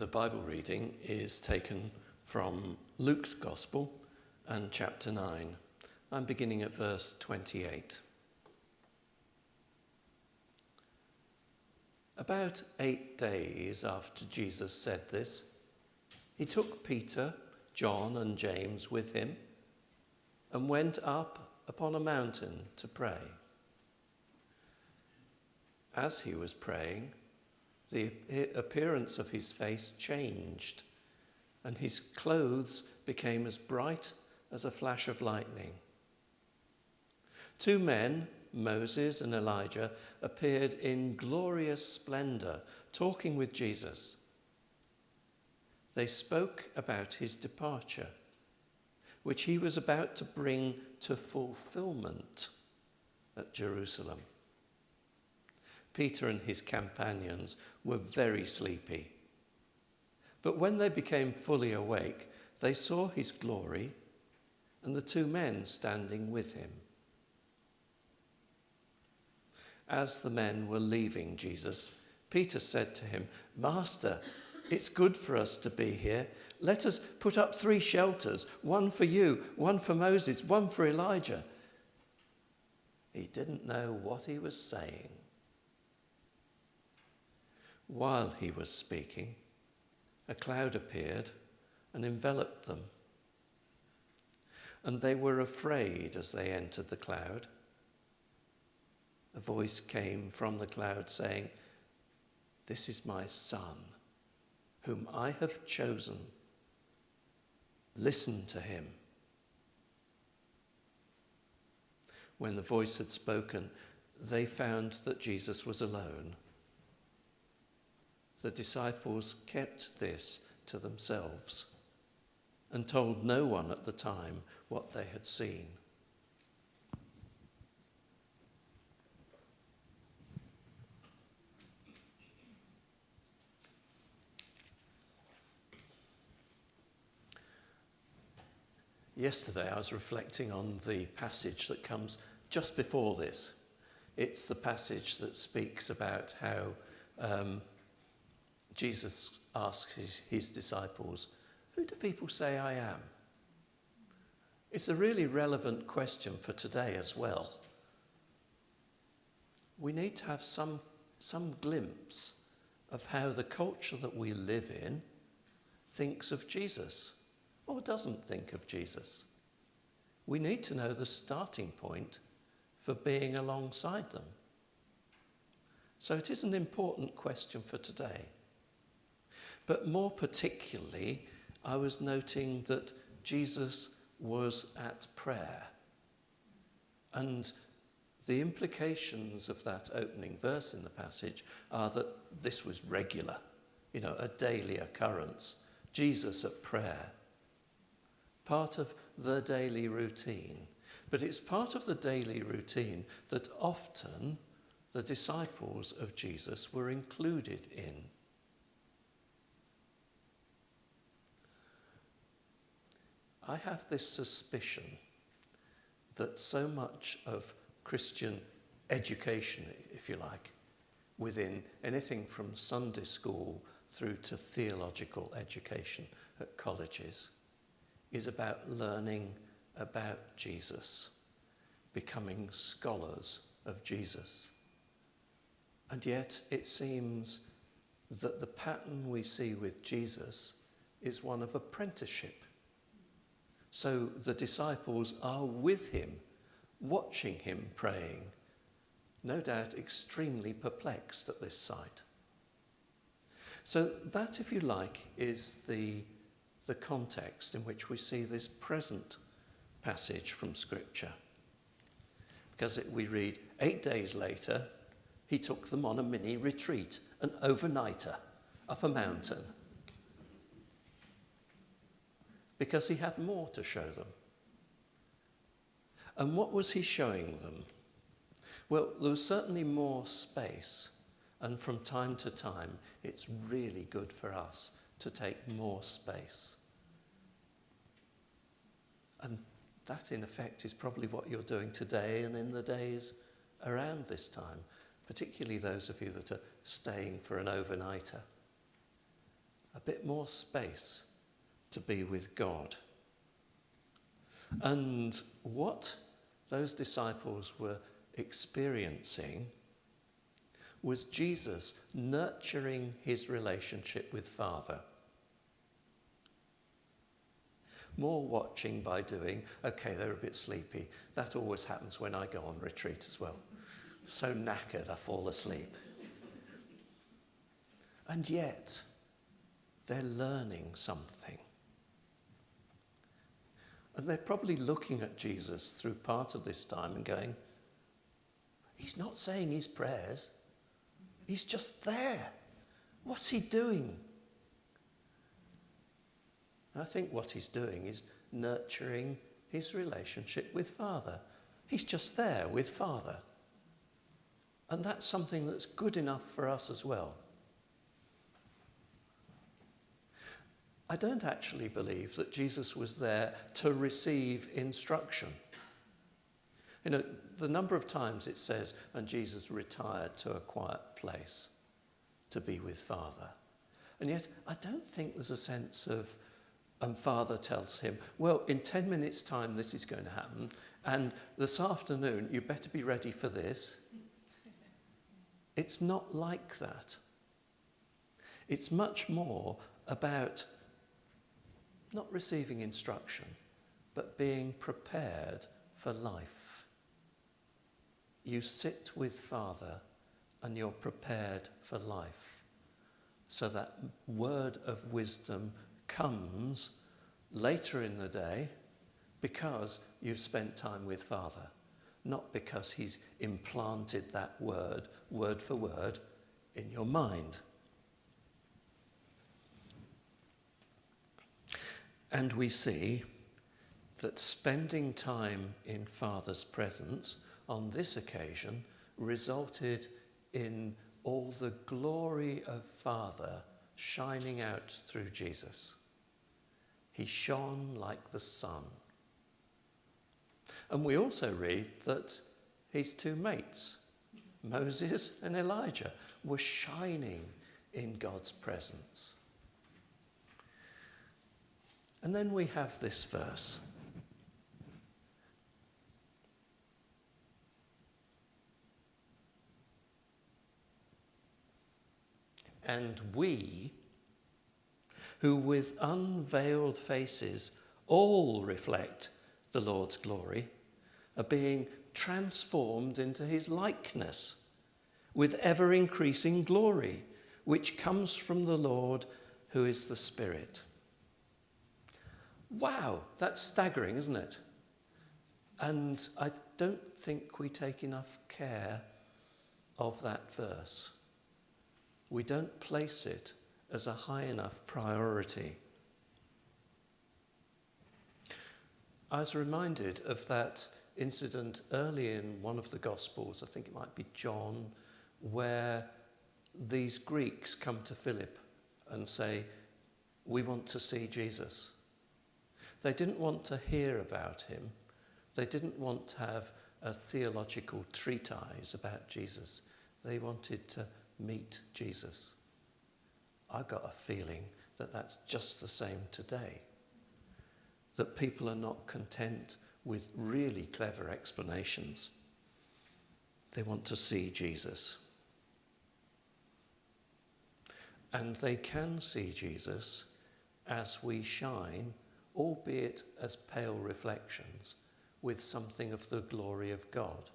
The Bible reading is taken from Luke's Gospel and chapter 9. I'm beginning at verse 28. About 8 days after Jesus said this, he took Peter, John, and James with him and went up upon a mountain to pray. As he was praying, the appearance of his face changed, and his clothes became as bright as a flash of lightning. 2 men, Moses and Elijah, appeared in glorious splendor, talking with Jesus. They spoke about his departure, which he was about to bring to fulfillment at Jerusalem. Peter and his companions were very sleepy. But when they became fully awake, they saw his glory and the 2 men standing with him. As the men were leaving Jesus, Peter said to him, "Master, it's good for us to be here. Let us put up 3 shelters, one for you, one for Moses, one for Elijah." He didn't know what he was saying. While he was speaking, a cloud appeared and enveloped them. And they were afraid as they entered the cloud. A voice came from the cloud saying, "This is my son, whom I have chosen. Listen to him." When the voice had spoken, they found that Jesus was alone. The disciples kept this to themselves and told no one at the time what they had seen. Yesterday I was reflecting on the passage that comes just before this. It's the passage that speaks about how Jesus asks his disciples, "Who do people say I am?" It's a really relevant question for today as well. We need to have some glimpse of how the culture that we live in thinks of Jesus or doesn't think of Jesus. We need to know the starting point for being alongside them. So it is an important question for today. But more particularly, I was noting that Jesus was at prayer. And the implications of that opening verse in the passage are that this was regular, a daily occurrence. Jesus at prayer. Part of the daily routine. But it's part of the daily routine that often the disciples of Jesus were included in. I have this suspicion that so much of Christian education, if you like, within anything from Sunday school through to theological education at colleges, is about learning about Jesus, becoming scholars of Jesus. And yet it seems that the pattern we see with Jesus is one of apprenticeship. So the disciples are with him, watching him praying, no doubt extremely perplexed at this sight. So that, if you like, is the context in which we see this present passage from Scripture. Because we read, 8 days later, he took them on a mini retreat, an overnighter, up a mountain. Because he had more to show them. And what was he showing them? Well, there was certainly more space, and from time to time, it's really good for us to take more space. And that, in effect, is probably what you're doing today and in the days around this time, particularly those of you that are staying for an overnighter. a bit more space to be with God. And what those disciples were experiencing was Jesus nurturing his relationship with Father. More watching by doing. Okay, they're a bit sleepy. That always happens when I go on retreat as well. So knackered, I fall asleep. And yet, they're learning something. And they're probably looking at Jesus through part of this time and going, he's not saying his prayers. He's just there. What's he doing? I think what he's doing is nurturing his relationship with Father. He's just there with Father. And that's something that's good enough for us as well. I don't actually believe that Jesus was there to receive instruction. You know, the number of times it says, and Jesus retired to a quiet place to be with Father. And yet, I don't think there's a sense of, and Father tells him, well, in 10 minutes' time, this is going to happen. And this afternoon, you better be ready for this. It's not like that. It's much more about not receiving instruction, but being prepared for life. You sit with Father and you're prepared for life. So that word of wisdom comes later in the day because you've spent time with Father, not because he's implanted that word for word, in your mind. And we see that spending time in Father's presence on this occasion resulted in all the glory of Father shining out through Jesus. He shone like the sun. And we also read that his two mates, Moses and Elijah, were shining in God's presence. And then we have this verse. And we, who with unveiled faces all reflect the Lord's glory, are being transformed into his likeness with ever-increasing glory, which comes from the Lord, who is the Spirit. Wow, that's staggering, isn't it? And I don't think we take enough care of that verse. We don't place it as a high enough priority. I was reminded of that incident early in one of the Gospels, I think it might be John, where these Greeks come to Philip and say, we want to see Jesus. They didn't want to hear about him. They didn't want to have a theological treatise about Jesus. They wanted to meet Jesus. I got a feeling that that's just the same today. That people are not content with really clever explanations. They want to see Jesus. And they can see Jesus as we shine, albeit as pale reflections, with something of the glory of God.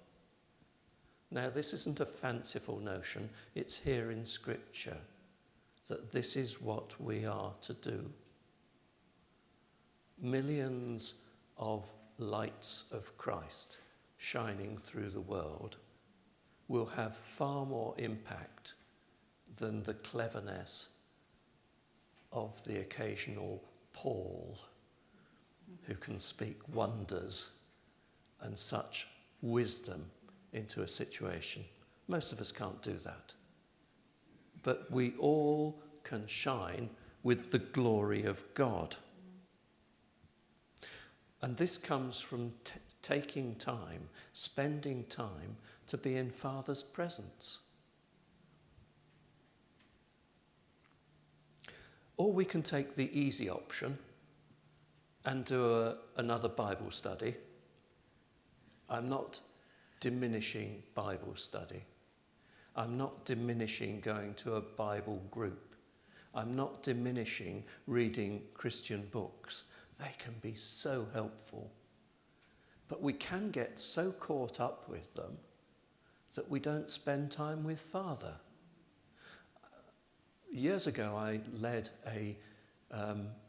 Now, this isn't a fanciful notion, it's here in Scripture, that this is what we are to do. Millions of lights of Christ shining through the world will have far more impact than the cleverness of the occasional Paul, who can speak wonders and such wisdom into a situation. Most of us can't do that. But we all can shine with the glory of God. And this comes from taking time, spending time to be in Father's presence. Or we can take the easy option and do another Bible study. I'm not diminishing Bible study. I'm not diminishing going to a Bible group. I'm not diminishing reading Christian books. They can be so helpful. But we can get so caught up with them that we don't spend time with Father. Years ago, I led a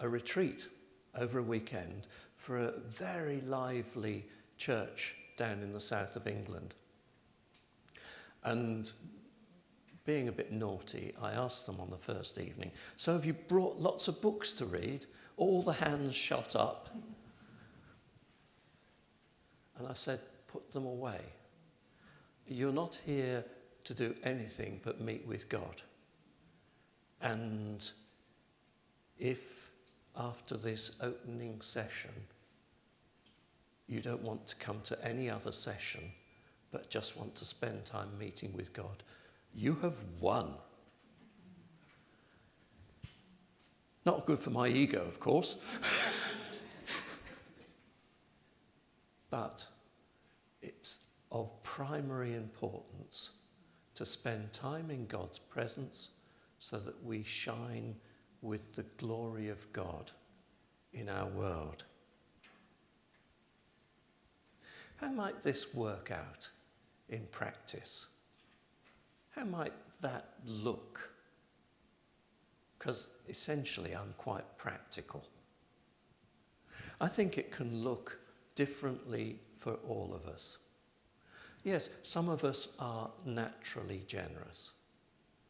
retreat over a weekend for a very lively church down in the south of England. And being a bit naughty, I asked them on the first evening, "So have you brought lots of books to read?" All the hands shot up. And I said, "Put them away. You're not here to do anything but meet with God. And if after this opening session you don't want to come to any other session but just want to spend time meeting with God, you have won." Not good for my ego, of course. But it's of primary importance to spend time in God's presence so that we shine with the glory of God in our world. How might this work out in practice? How might that look? Because essentially I'm quite practical. I think it can look differently for all of us. Yes, some of us are naturally generous,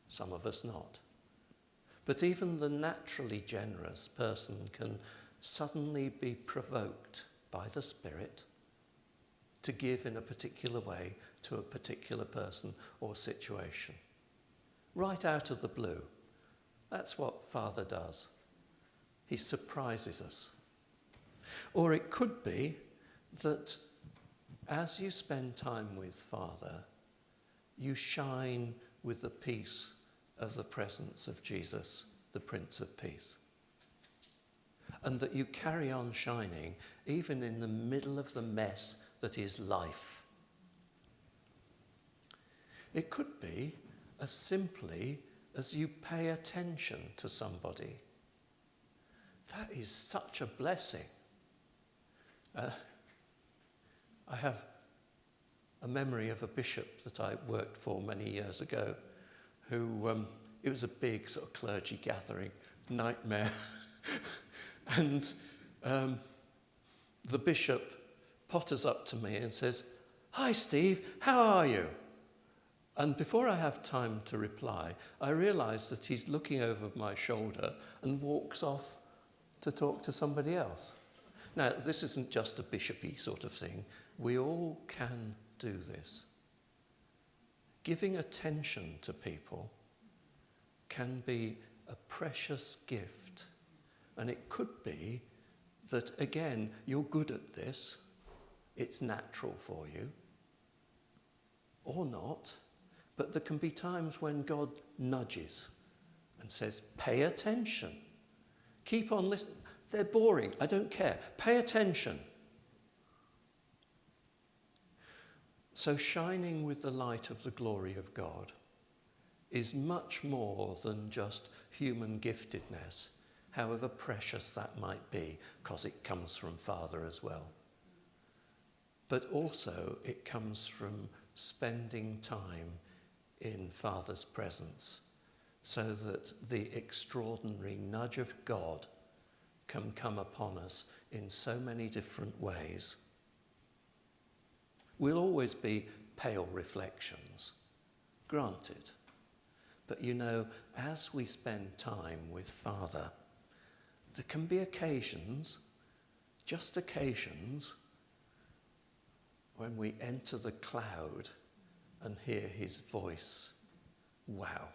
some of us not. But even the naturally generous person can suddenly be provoked by the Spirit to give in a particular way to a particular person or situation. Right out of the blue. That's what Father does. He surprises us. Or it could be that as you spend time with Father, you shine with the peace of the presence of Jesus, the Prince of Peace. And that you carry on shining even in the middle of the mess that is life. It could be as simply as you pay attention to somebody. That is such a blessing. I have a memory of a bishop that I worked for many years ago who, it was a big sort of clergy gathering, nightmare. And the bishop potters up to me and says, "Hi Steve, how are you?" And before I have time to reply, I realise that he's looking over my shoulder and walks off to talk to somebody else. Now, this isn't just a bishopy sort of thing. We all can do this. Giving attention to people can be a precious gift. And it could be that, again, you're good at this. It's natural for you. Or not. But there can be times when God nudges and says, "Pay attention. Keep on listening. They're boring. I don't care. Pay attention." So shining with the light of the glory of God is much more than just human giftedness, however precious that might be, because it comes from Father as well. But also it comes from spending time in Father's presence so that the extraordinary nudge of God can come upon us in so many different ways. We'll always be pale reflections, granted. But you know, as we spend time with Father, there can be occasions, just occasions, when we enter the cloud and hear his voice. Wow.